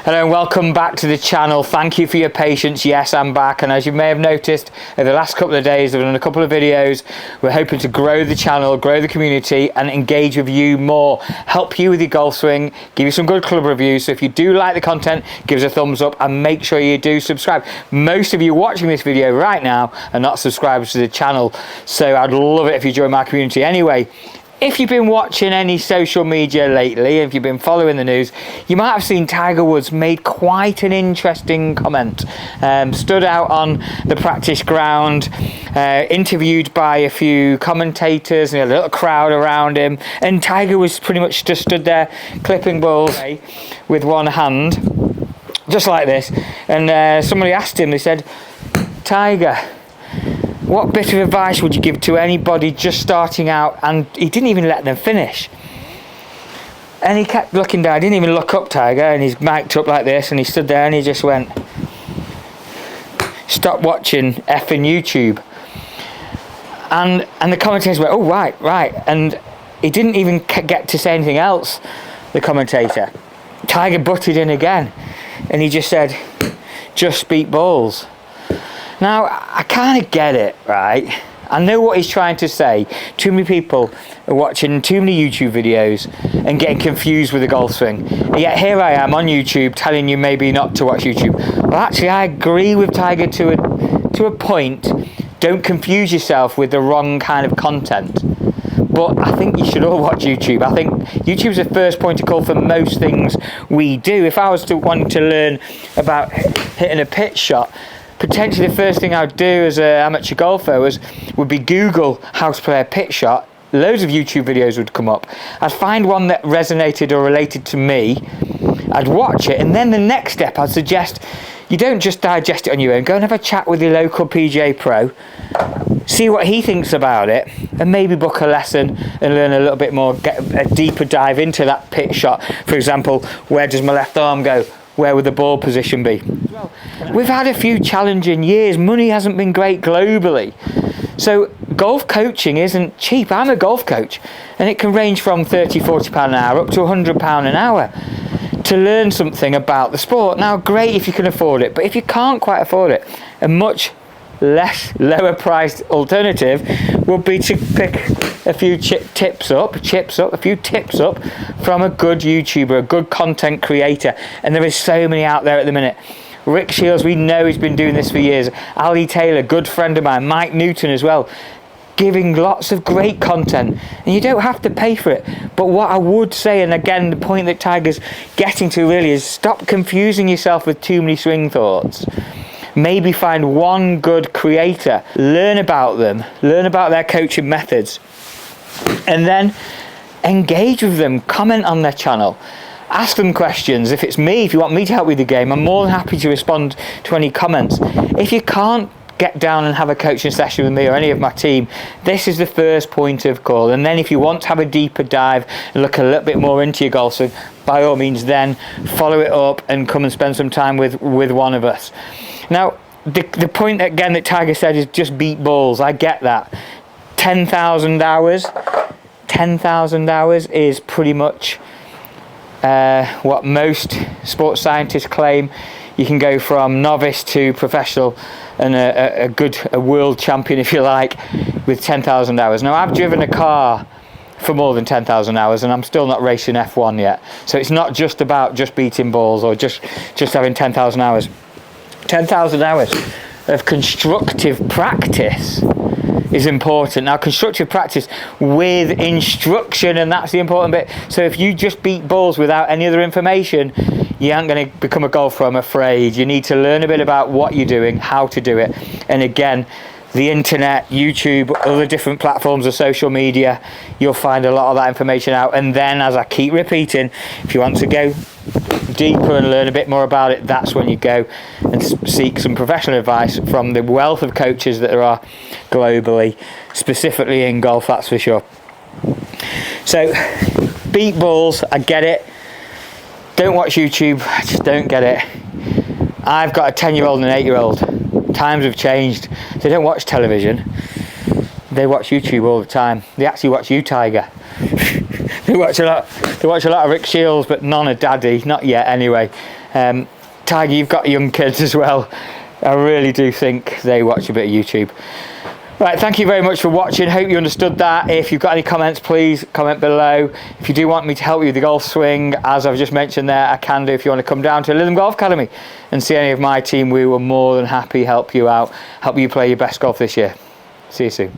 Hello and welcome back to the channel. Thank you for your patience. Yes, I'm back, and as you may have noticed over the last couple of days I've done a couple of videos. We're hoping to grow the channel, grow the community and engage with you more, help you with your golf swing, give you some good club reviews. So if you do like the content, give us a thumbs up and make sure you do subscribe. Most of you watching this video right now are not subscribers to the channel, so I'd love it if you join my community. Anyway, if you've been watching any social media lately, if you've been following the news, you might have seen Tiger Woods made quite an interesting comment. Stood out on the practice ground, interviewed by a few commentators and a little crowd around him, and Tiger was pretty much just stood there clipping balls with one hand, just like this. And somebody asked him, they said, "Tiger, what bit of advice would you give to anybody just starting out?" And he didn't even let them finish. And he kept looking down, didn't even look up, Tiger, and he's mic'd up like this, and he stood there and he just went, "Stop watching effing YouTube." And the commentators went, "Oh, right." And he didn't even get to say anything else, the commentator. Tiger butted in again, and he just said, "Just beat balls." Now, I kind of get it, right? I know what he's trying to say. Too many people are watching too many YouTube videos and getting confused with the golf swing. And yet here I am on YouTube telling you maybe not to watch YouTube. Well, actually, I agree with Tiger to a point. Don't confuse yourself with the wrong kind of content. But I think you should all watch YouTube. I think YouTube's the first point of call for most things we do. If I was to want to learn about hitting a pitch shot, potentially the first thing I'd do as an amateur golfer would be Google how to play a pitch shot. Loads of YouTube videos would come up. I'd find one that resonated or related to me. I'd watch it, and then the next step I'd suggest you don't just digest it on your own. Go and have a chat with your local PGA pro, see what he thinks about it, and maybe book a lesson and learn a little bit more, get a deeper dive into that pitch shot. For example, where does my left arm go? Where would the ball position be? We've had a few challenging years. Money hasn't been great globally. So golf coaching isn't cheap. I'm a golf coach, and it can range from £30, £40 an hour up to £100 an hour to learn something about the sport. Now, great if you can afford it, but if you can't quite afford it, a much lower priced alternative would be to pick a few tips up from a good YouTuber, a good content creator. And there is so many out there at the minute. Rick Shields, we know he's been doing this for years. Ali Taylor, good friend of mine. Mike Newton as well, giving lots of great content, and you don't have to pay for it. But what I would say, and again the point that Tiger's getting to really, is stop confusing yourself with too many swing thoughts. Maybe find one good creator, learn about them, learn about their coaching methods, and then engage with them, comment on their channel, ask them questions. If it's me, if you want me to help with the game, I'm more than happy to respond to any comments. If you can't get down and have a coaching session with me or any of my team, this is the first point of call. And then if you want to have a deeper dive and look a little bit more into your golf swing, by all means then follow it up and come and spend some time with one of us. Now, the point again that Tiger said is just beat balls. I get that. 10,000 hours is pretty much what most sports scientists claim. You can go from novice to professional and a world champion, if you like, with 10,000 hours. Now, I've driven a car for more than 10,000 hours, and I'm still not racing F1 yet. So it's not just about just beating balls or just having 10,000 hours. 10,000 hours of constructive practice is important. Now, constructive practice with instruction, and that's the important bit. So if you just beat balls without any other information, you aren't going to become a golfer, I'm afraid. You need to learn a bit about what you're doing, how to do it. And again, the internet, YouTube, other different platforms of social media, you'll find a lot of that information out. And then, as I keep repeating, if you want to go deeper and learn a bit more about it, that's when you go and seek some professional advice from the wealth of coaches that there are globally, specifically in golf, that's for sure. So, beat balls, I get it. Don't watch YouTube, I just don't get it. I've got a 10-year-old and an 8-year-old. Times have changed. They don't watch television. They watch YouTube all the time. They actually watch you, Tiger. They watch a lot of Rick Shields, but none of Daddy, not yet anyway. Tiger, you've got young kids as well. I really do think they watch a bit of YouTube. Right, thank you very much for watching. Hope you understood that. If you've got any comments, please comment below. If you do want me to help you with the golf swing, as I've just mentioned there, I can do. If you want to come down to Lytham Golf Academy and see any of my team, we will more than happy help you out, help you play your best golf this year. See you soon.